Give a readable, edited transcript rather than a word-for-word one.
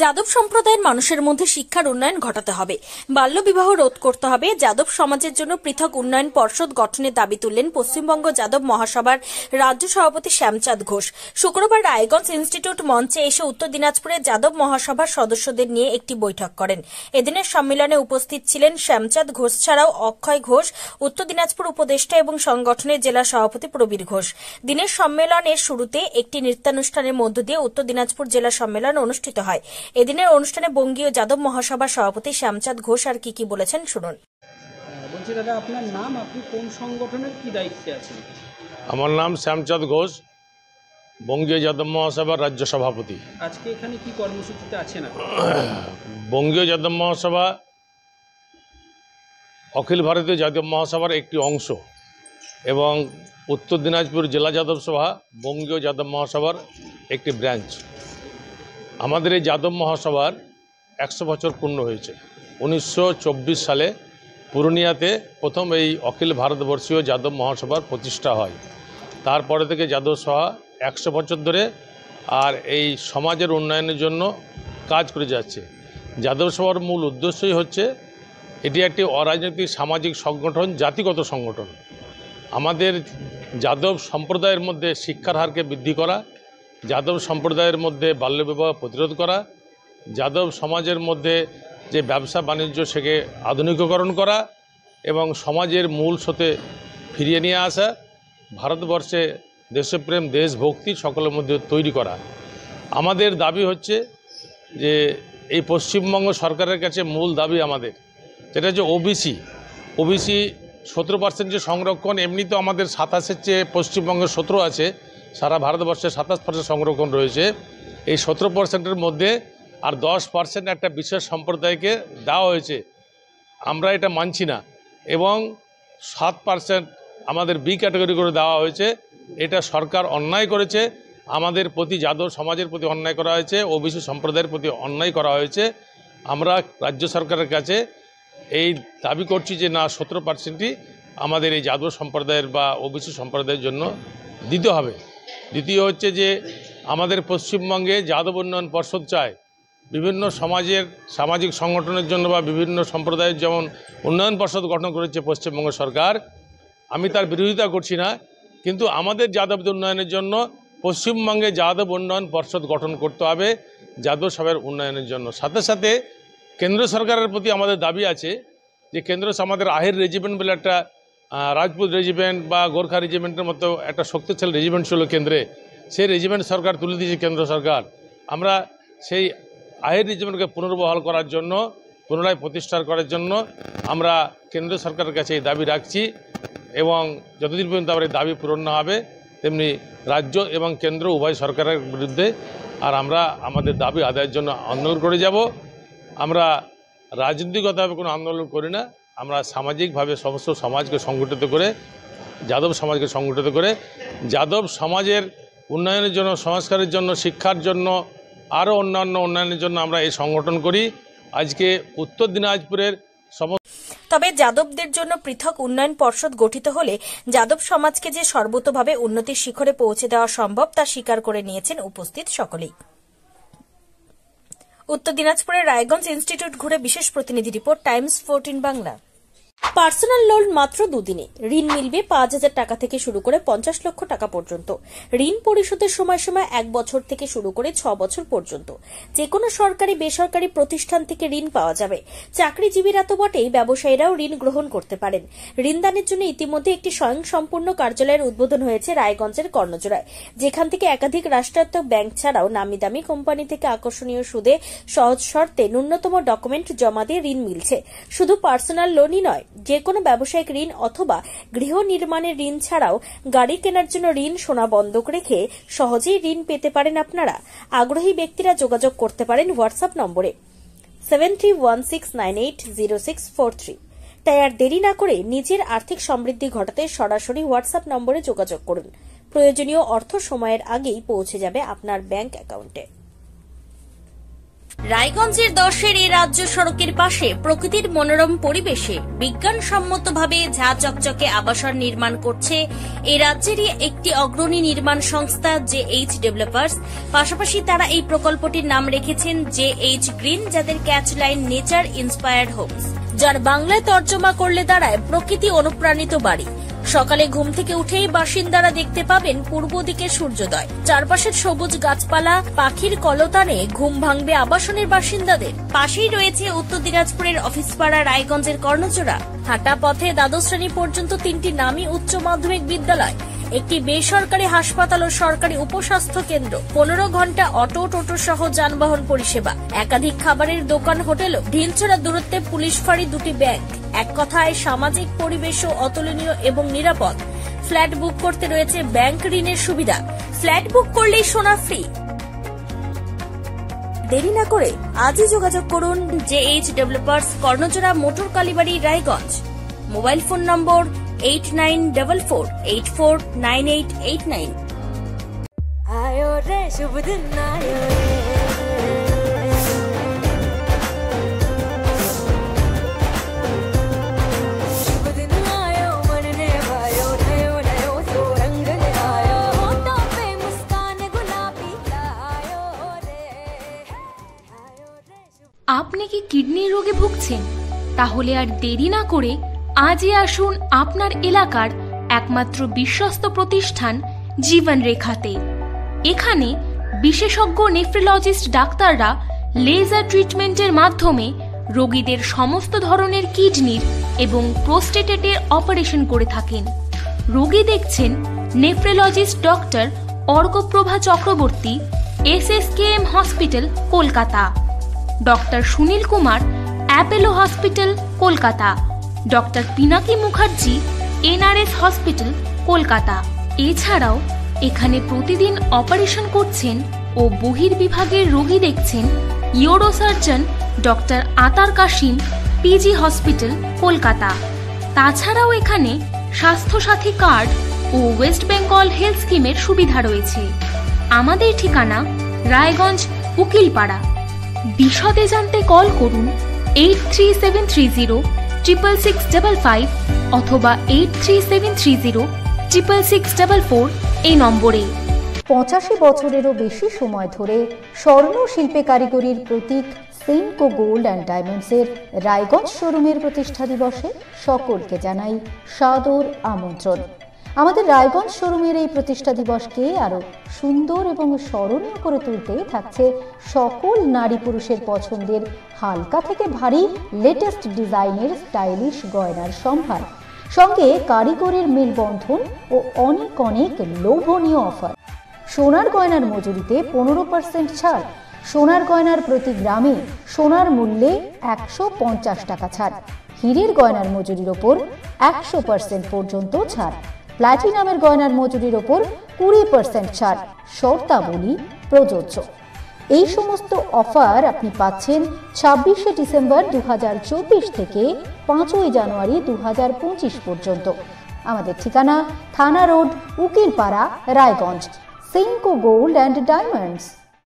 যাদব সম্প্রদায়ের মানুষের মধ্যে শিক্ষার উন্নয়ন ঘটাতে হবে, বাল্যবিবাহ রোধ করতে হবে। যাদব সমাজের জন্য পৃথক উন্নয়ন পর্ষদ গঠনের দাবি তুললেন পশ্চিমবঙ্গ যাদব মহাসভার রাজ্য সভাপতি শ্যামচাঁদ ঘোষ। শুক্রবার রায়গঞ্জ ইনস্টিটিউট মঞ্চে এসে উত্তর দিনাজপুরের যাদব মহাসভার সদস্যদের নিয়ে একটি বৈঠক করেন। এদিনের সম্মেলনে উপস্থিত ছিলেন শ্যামচাঁদ ঘোষ ছাড়াও অক্ষয় ঘোষ, উত্তর দিনাজপুর উপদেষ্টা এবং সংগঠনের জেলা সভাপতি প্রবীর ঘোষ। দিনের সম্মেলনের শুরুতে একটি নৃত্যানুষ্ঠানের মধ্য দিয়ে উত্তর দিনাজপুর জেলা সম্মেলন অনুষ্ঠিত হয়। এদিনের অনুষ্ঠানে বঙ্গীয় যাদব মহাসভার সভাপতি শ্যামচাঁদ ঘোষ আর কি বলেছেন শুনুন। বলছি দাদা, আপনার নাম, আপনি কোন সংগঠনের কি দায়িত্বে আছেন? আমার নাম শ্যামচাঁদ ঘোষ, বঙ্গীয় যাদব মহাসভার রাজ্য সভাপতি। আজকে এখানে কি কর্মসূচিতে আছেন? বঙ্গীয় যাদব মহাসভা অখিল ভারতীয় যাদব মহাসভার একটি অংশ এবং উত্তর দিনাজপুর জেলা যাদব সভা বঙ্গীয় যাদব মহাসভার একটি ব্রাঞ্চ। আমাদের এই যাদব মহাসভার 100 বছর পূর্ণ হয়েছে। 1924 সালে পুরুলিয়াতে প্রথম এই অখিল ভারতবর্ষীয় যাদব মহাসভার প্রতিষ্ঠা হয়। তারপরে থেকে যাদব সভা 100 বছর ধরে আর এই সমাজের উন্নয়নের জন্য কাজ করে যাচ্ছে। যাদব সভার মূল উদ্দেশ্যই হচ্ছে এটি একটি অরাজনৈতিক সামাজিক সংগঠন, জাতিগত সংগঠন। আমাদের যাদব সম্প্রদায়ের মধ্যে শিক্ষার হারকে বৃদ্ধি করা, যাদব সম্প্রদায়ের মধ্যে বাল্যবিবাহ প্রতিরোধ করা, যাদব সমাজের মধ্যে যে ব্যবসা বাণিজ্য সেকে আধুনিকীকরণ করা এবং সমাজের মূল স্রোতে ফিরিয়ে নিয়ে আসা, ভারতবর্ষে দেশপ্রেম দেশভক্তি সকলের মধ্যে তৈরি করা। আমাদের দাবি হচ্ছে যে এই পশ্চিমবঙ্গ সরকারের কাছে মূল দাবি আমাদের যেটা হচ্ছে ওবিসি 17% যে সংরক্ষণ, এমনি তো আমাদের 27-এর চেয়ে পশ্চিমবঙ্গের 17 আছে, সারা ভারতবর্ষে 27% সংরক্ষণ রয়েছে। এই 17%-এর মধ্যে আর 10% একটা বিশেষ সম্প্রদায়কে দেওয়া হয়েছে, আমরা এটা মানছি না। এবং 7% আমাদের বি ক্যাটাগরি করে দেওয়া হয়েছে, এটা সরকার অন্যায় করেছে। আমাদের প্রতি যাদব সমাজের প্রতি অন্যায় করা হয়েছে, ওবিসি সম্প্রদায়ের প্রতি অন্যায় করা হয়েছে। আমরা রাজ্য সরকারের কাছে এই দাবি করছি যে না, 17%ই আমাদের এই যাদব সম্প্রদায়ের বা ওবিসি সম্প্রদায়ের জন্য দিতে হবে। দ্বিতীয় হচ্ছে যে আমাদের পশ্চিমবঙ্গে যাদব উন্নয়ন পর্ষদ চায় বিভিন্ন সমাজের সামাজিক সংগঠনের জন্য বা বিভিন্ন সম্প্রদায়ের যেমন উন্নয়ন পর্ষদ গঠন করেছে পশ্চিমবঙ্গ সরকার, আমি তার বিরোধিতা করছি না, কিন্তু আমাদের যাদবদের উন্নয়নের জন্য পশ্চিমবঙ্গে যাদব উন্নয়ন পর্ষদ গঠন করতে হবে যাদব সভার উন্নয়নের জন্য। সাথে সাথে কেন্দ্র সরকারের প্রতি আমাদের দাবি আছে যে কেন্দ্র আমাদের আহির রেজিমেন্ট বলে একটা রাজপুত রেজিমেন্ট বা গোর্খা রেজিমেন্টের মতো একটা শক্তিশালী রেজিমেন্ট ছিল কেন্দ্রে, সেই রেজিমেন্ট সরকার তুলে দিয়েছে কেন্দ্র সরকার। আমরা সেই আহির রেজিমেন্টকে পুনর্বহাল করার জন্য, পুনরায় প্রতিষ্ঠা করার জন্য আমরা কেন্দ্র সরকারের কাছে এই দাবি রাখছি এবং যতদিন পর্যন্ত আমার এই দাবি পূরণ না হবে তেমনি রাজ্য এবং কেন্দ্র উভয় সরকারের বিরুদ্ধে আর আমরা আমাদের দাবি আদায়ের জন্য আন্দোলন করে যাব। আমরা রাজনৈতিকভাবে কোনো আন্দোলন করি না, আমরা সামাজিকভাবে সমস্ত সমাজকে সংগঠিত করে, যাদব সমাজকে সংগঠিত করে যাদব সমাজের উন্নয়নের জন্য, সংস্কারের জন্য, শিক্ষার জন্য, আরও অন্যান্য উন্নয়নের জন্য আমরা এই সংগঠন করি। আজকে উত্তর দিনাজপুরের তবে যাদবদের জন্য পৃথক উন্নয়ন পর্ষদ গঠিত হলে যাদব সমাজকে যে সর্বতোভাবে উন্নতির শিখরে পৌঁছে দেওয়া সম্ভব তা স্বীকার করে নিয়েছেন উপস্থিত সকলেই। উত্তর দিনাজপুরের রায়গঞ্জ ইনস্টিটিউট ঘুরে বিশেষ প্রতিনিধি report, Times 14 Bangla. Personal loan মাত্র 2 দিনে ঋণ মিলবে 5,000 টাকা থেকে শুরু করে 50 লক্ষ টাকা পর্যন্ত। ঋণ পরিশোধের সময়সীমা 1 বছর থেকে শুরু করে 6 বছর পর্যন্ত। যে কোনো সরকারি বেসরকারি প্রতিষ্ঠান থেকে ঋণ পাওয়া যাবে। চাকরিজীবীরা তো বটেই, ব্যবসায়ীরাও ঋণ গ্রহণ করতে পারেন। ঋণদানের জন্য ইতিমধ্যে একটি স্বয়ংসম্পূর্ণ কার্যালয়ের উদ্বোধন হয়েছে রায়গঞ্জের কর্ণজোড়ায়, যেখান থেকে একাধিক রাষ্ট্রায়ত্ত ব্যাংক ছাড়াও নামি দামি কোম্পানি থেকে আকর্ষণীয় সুদে সহজ শর্তে ন্যূনতম ডকুমেন্ট জমা দিয়ে ঋণ মিলছে। শুধু পার্সোনাল লোনই নয়, যে কোনো ব্যবসায়িক ঋণ অথবা গৃহ নির্মাণের ঋণ ছাড়াও গাড়ি কেনার জন্য ঋণ, সোনা বন্ধক রেখে সহজেই ঋণ পেতে পারেন আপনারা। আগ্রহী ব্যক্তিরা যোগাযোগ করতে পারেন হোয়াটসঅ্যাপ নম্বরে 7316980643। তাই আর দেরি না করে নিজের আর্থিক সমৃদ্ধি ঘটাতে সরাসরি হোয়াটসঅ্যাপ নম্বরে যোগাযোগ করুন। প্রয়োজনীয় অর্থ সময়ের আগেই পৌঁছে যাবে আপনার ব্যাংক অ্যাকাউন্টে। রায়গঞ্জের 10-এর এই রাজ্য সড়কের পাশে প্রকৃতির মনোরম পরিবেশে বিজ্ঞানসম্মতভাবে ঝা চকচকে আবাসন নির্মাণ করছে এই রাজ্যেরই একটি অগ্রণী নির্মাণ সংস্থা JH ডেভেলপার্স। পাশাপাশি তারা এই প্রকল্পটির নাম রেখেছেন JH গ্রিন, যাদের ক্যাচলাইন নেচার ইন্সপায়ার্ড হোমস, যার বাংলায় তর্জমা করলে দাঁড়ায় প্রকৃতি অনুপ্রাণিত বাড়ি। সকালে ঘুম থেকে উঠেই বাসিন্দারা দেখতে পাবেন পূর্ব দিকে সূর্যোদয়, চারপাশের সবুজ গাছপালা, পাখির কলতানে ঘুম ভাঙবে আবাসনের বাসিন্দাদের। পাশেই রয়েছে উত্তর দিনাজপুরের অফিসপাড়া রায়গঞ্জের কর্ণজোড়া। হাঁটা পথে দ্বাদশ শ্রেণী পর্যন্ত 3টি নামী উচ্চ মাধ্যমিক বিদ্যালয়, একটি বেসরকারি হাসপাতাল ও সরকারি উপস্বাস্থ্য কেন্দ্র, 15 ঘন্টা অটো টোটো সহ যানবাহন পরিষেবা, একাধিক খাবারের দোকান, হোটেল, ঢিলছড়া দূরত্বে পুলিশ ফাঁড়ি, 2টি ব্যাংক। এক কথায় সামাজিক পরিবেশও অতুলনীয় এবং নিরাপদ। ফ্ল্যাট বুক করতে রয়েছে ব্যাংক ঋণের সুবিধা। ফ্ল্যাট বুক করলেই সোনা ফ্রি। দেরি না করে আজই যোগাযোগ করুন JH developers, Karnajora, motor Kalibari, Raiganj. Mobile phone number 8944849889। आयो रे शुभ दिन आयो रे, शुभ दिन आयो मन ने भायो, नयो नयो सो रंग ले आयो, होठों पे मुस्कान गुलाबी आयो रे, आयो रे शुभ। আপনি কি কিডনির রোগে ভুগছেন? তাহলে আর দেরি না করে আজই আসুন আপনার এলাকার একমাত্র বিশ্বস্ত প্রতিষ্ঠান জীবন রেখাতে। এখানে বিশেষজ্ঞ নেফ্রোলজিস্ট ডাক্তাররা লেজার ট্রিটমেন্টের মাধ্যমে রোগীদের সমস্ত ধরনের কিডনির এবং প্রোস্টেটের অপারেশন করে থাকেন। রোগী দেখছেন nephrologist doctor Arkaprava Chakraborty, SSKM hospital, Kolkata. Doctor Sunil Kumar, Apollo hospital, Kolkata. Doctor Pinaki Mukherjee, NRS hospital, Kolkata. এছাড়াও এখানে প্রতিদিন অপারেশন করছেন ও বহির্বিভাগের রোগী দেখছেন ইউরোসার্জন ডক্টর আতার কাশিম, PG হসপিটাল, কলকাতা। তাছাড়াও এখানে স্বাস্থ্যসাথী কার্ড ও ওয়েস্ট বেঙ্গল হেলথ স্কিমের সুবিধা রয়েছে। আমাদের ঠিকানা রায়গঞ্জ, উকিলপাড়া। বিশদে জানতে কল করুন 8373066655 অথবা 8373066644 এই নম্বরে। 85 বছরেরও বেশি সময় ধরে স্বর্ণ শিল্পে কারিগরির প্রতীক সেনকো গোল্ড অ্যান্ড ডায়মন্ডসের রায়গঞ্জ শোরুমের প্রতিষ্ঠা দিবসে সকলকে জানাই সাদর আমন্ত্রণ। আমাদের রায়গঞ্জ শোরুমের এই প্রতিষ্ঠা দিবসকে আরো সুন্দর এবং স্মরণীয় করে তুলতে থাকছে সকল নারী পুরুষের পছন্দের হালকা থেকে ভারী লেটেস্ট ডিজাইনের স্টাইলিশ গয়নার সম্ভার, সঙ্গে কারিগরের মেলবন্ধন ও অনেক অনেক লোভনীয় অফার। সোনার গয়নার মজুরিতে 15% ছাড়, সোনার গয়নার প্রতি গ্রামে সোনার মূল্যে 150 টাকা ছাড়, হীরের গয়নার মজুরির ওপর 100% পর্যন্ত ছাড়, প্ল্যাটিনামের গয়নার মজুরির ওপর 20% ছাড়, শর্তাবলী প্রযোজ্য। এই সমস্ত অফার আপনি পাচ্ছেন 26শে ডিসেম্বর 2024 থেকে 5ই জানুয়ারি 2025 পর্যন্ত। আমাদের ঠিকানা থানা road, Ukilpara, Raiganj. Senco gold and diamonds.